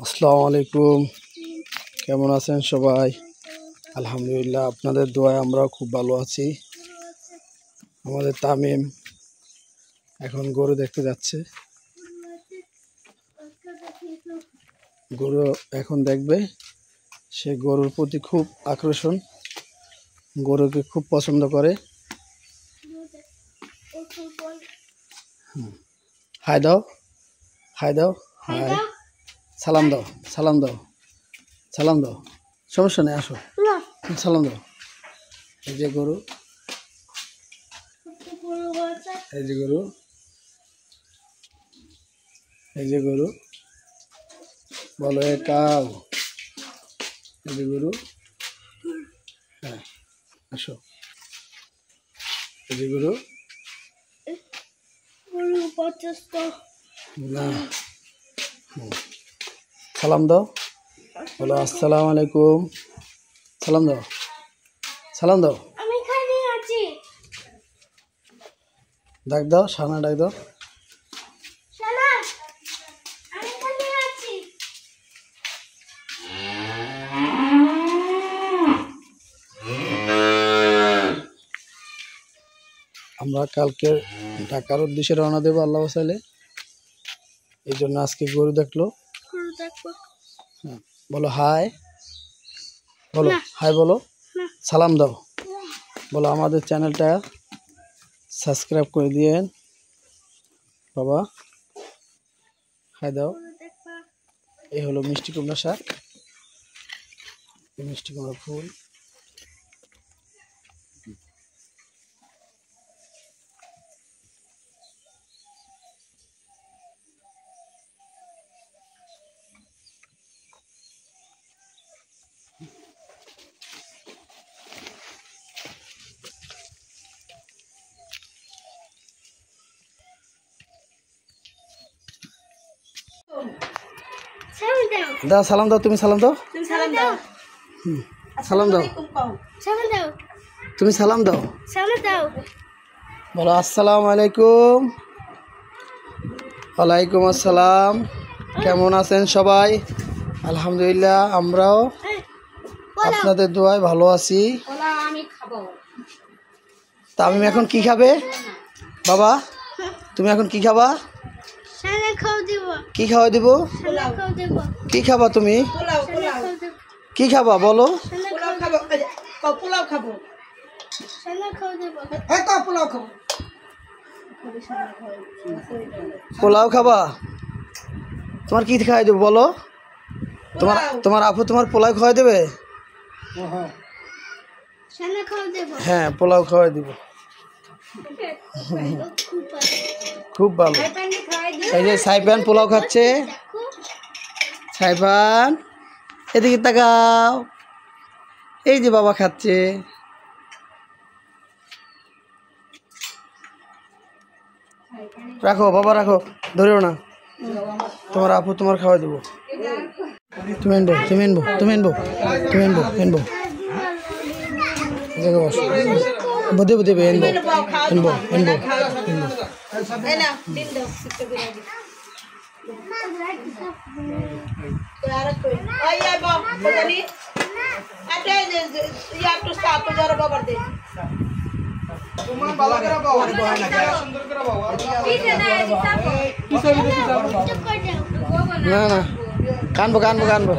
আসসালামু আলাইকুম। কেমন আছেন সবাই? আলহামদুলিল্লাহ, আপনাদের দোয়ায় আমরাও খুব ভালো আছি। আমাদের তামিম এখন গরু দেখতে যাচ্ছে। গরু এখন দেখবে। সে গরুর প্রতি খুব আকর্ষণ, গরুকে খুব পছন্দ করে। হাই দাও, হাই দাও, হাই, সালাম দাও, সালাম দাও, সালাম দাও। সমস্যা নেই, আসো, সালাম দাও। এই যে গরু, এই যে গরু, এই যে গরু, বলো এ কাউ। এই যে গরু, হ্যাঁ আসো। এই যে গরু, না, সালাম দাও, বলো আসসালামু আলাইকুম, সালাম দাও, সালাম দাও। ডাক দাও, সানা ডাক দাও। আমরা কালকে ঢাকার উদ্দেশ্যে রওনা দেবো আল্লাহ চাইলে। এই জন্য আজকে গরু দেখলো। হ্যাঁ, বলো হাই, বলো হাই, বলো সালাম দাও, বলো আমাদের চ্যানেলটা সাবস্ক্রাইব করে দিয়েন বাবা। হাই দাও। এই হলো মিষ্টি কুমড়া শাক, মিষ্টি কুমড়া ফুল। দাও সালাম দাও, তুমি সালাম দাও, সালাম দাও, তুমি সালাম দাও, বলো আসসালামু আলাইকুম। ওয়ালাইকুম আসসালাম। কেমন আছেন সবাই? আলহামদুলিল্লাহ, আমরাও আপনাদের দোয়ায় ভালো আছি। তামিম এখন কি খাবে বাবা? তুমি এখন কি খাবা? কি খাওয়া দিব? কি খাবা তুমি? কি খাবা বলো? পোলাও খাবা? তোমার কি খাওয়াই দেবো বলো? তোমার আপু তোমার পোলাও খাওয়াই দেবে? হ্যাঁ, পোলাও খাওয়াই দিব। খুব ভালো। এই যে সাইফান পোলাও খাচ্ছে। সাইফান এদিকে তাকাও। এই যে বাবা খাচ্ছে। রাখো বাবা, রাখো, ধরেও না। তোমার আপু তোমার খাওয়াই দেবো। তুমি এনবো, তুমি এনবো, তুমি এনবো, তুমি এনবো, এনবো, দেবো দেবে, এনবো, এনবো, এনবো, এনবো। না না, কানবো কানবো কানবো।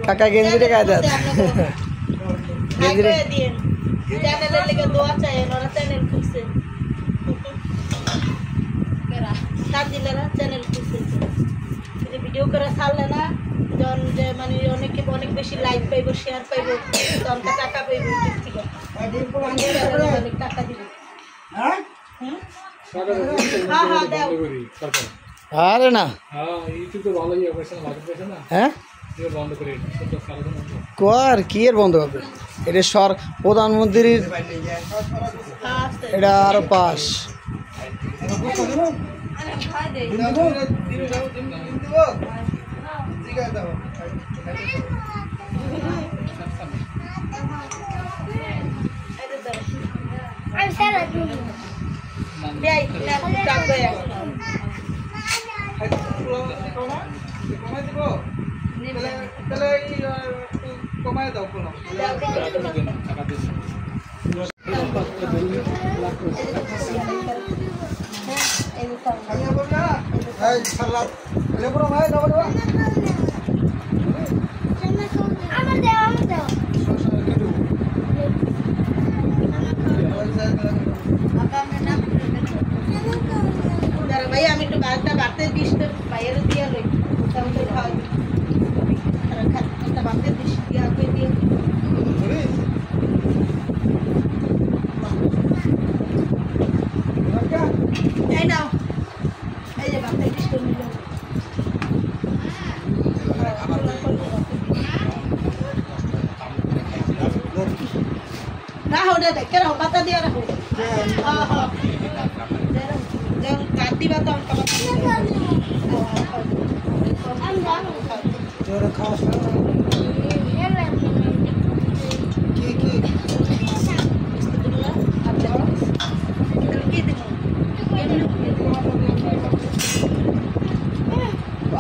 কাকা গেঞ্জিরে গায়ে দেন, গেঞ্জিরে ভিডিও করে ছাড়লে না, যখন যে মানে অনেকে অনেক বেশি লাইক পাইব, শেয়ার পাইব, তখন টাকা পাইব। অনেক টাকা দিব। আরে না, হ্যাঁ কর কি এর বন্ধ হবে? এটা প্রধানমন্ত্রীর, এটা আরো পাস। ভাই আমি একটু বাড়িটা বাড়তে দিস তো বাইরে দিয়ে লই তাহলে খাওয়া খাতা বাড়তে দিস দিয়ে আগে দিয়ে এই নাও এই যে বাড়তে দিস তো নিলাম না হো দে কেন পাতা দিয়ে রাখো হ্যাঁ হ্যাঁ কাটি বা তো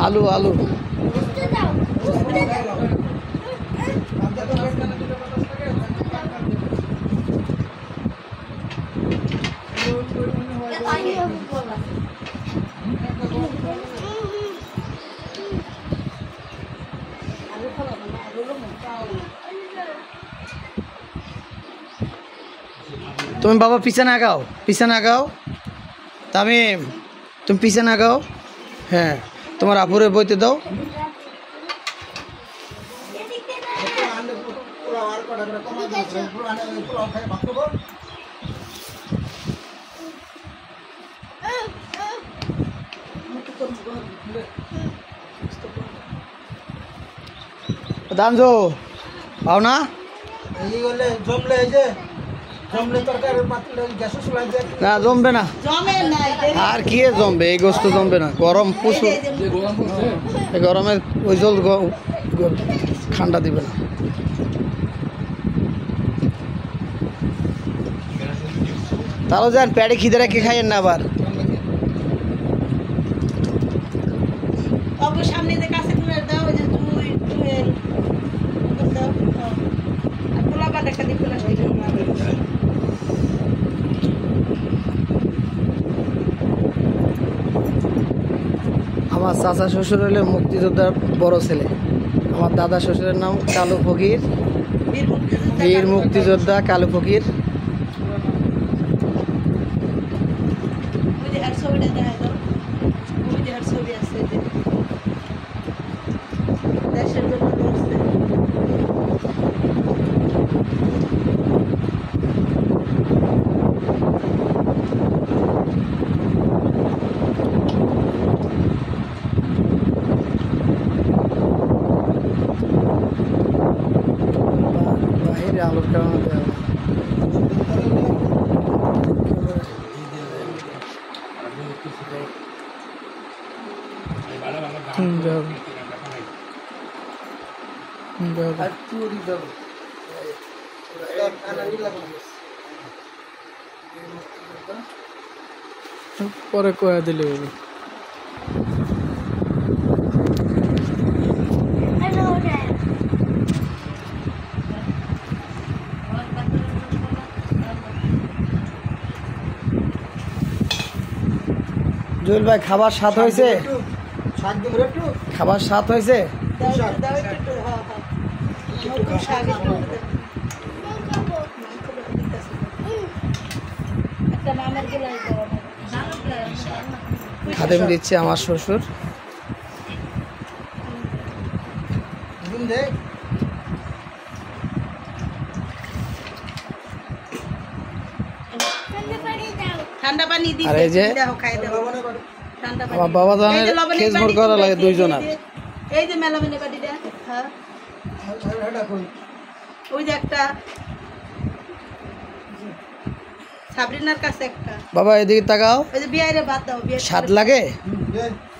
আলু আলু তুমি বাবা পিছনে আগাও তামিম তুমি পিছনে আগাও হ্যাঁ তোমার আপুরে বইতে দাও দানজো পাও না না জমবে না আর কি জমবে এই গোস্ত জমবে না গরম প্রচুর গরমে ওই জল ঠান্ডা দিবে না তাহলে যান প্যাডে খিদে রেখে খাইয়েন না আবার সামনে কাছে দাও ওই যে পোলা বাদ একটা দিয়ে প্লাস্টিক আমার চাচা শ্বশুর হলে মুক্তিযোদ্ধার বড় ছেলে আমার দাদা শ্বশুরের নাম কালু ফকির বীর মুক্তিযোদ্ধা কালু ফকির বাইরে আলোর কারণে পরে কয়া দিলে জুয়েল ভাই খাবার স্বাদ হয়েছে খাবার স্বাদ হয়েছে খাদেম দিচ্ছে আমার শ্বশুর ঠান্ডা পানি দিই আর এই যে আমার বাবা জানের খেজমুর করা লাগে দুইজন আর এই যে মেলামেনে বাটি দেয়া হ্যাঁ ওই যে একটা সাবরিনার কাছে একটা বাবা এদিকে তাকাও ওই যে বিয়ারে বাদ দাও বিয়ার স্বাদ লাগে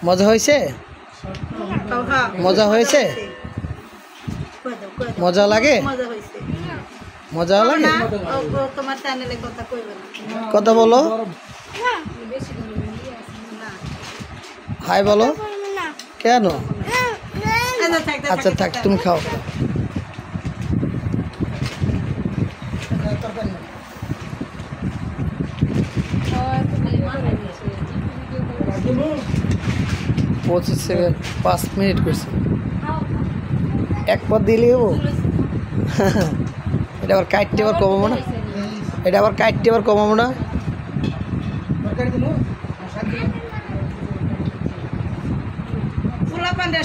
মজা হয়েছে মজা হয়েছে মজা লাগে মজা লাগে তোমার চ্যানেলে কথা কইবে না কথা বলো হাই বলো কেন আচ্ছা থাক, তুমি খাও। পঁচিশ সেকেন্ড 5 মিনিট করছে, এক পর দিলে হবো। এটা আবার কাটতে আবার কমাবো না, এটা আবার কাটতে আবার কমাবো না। পোলা পান্ডা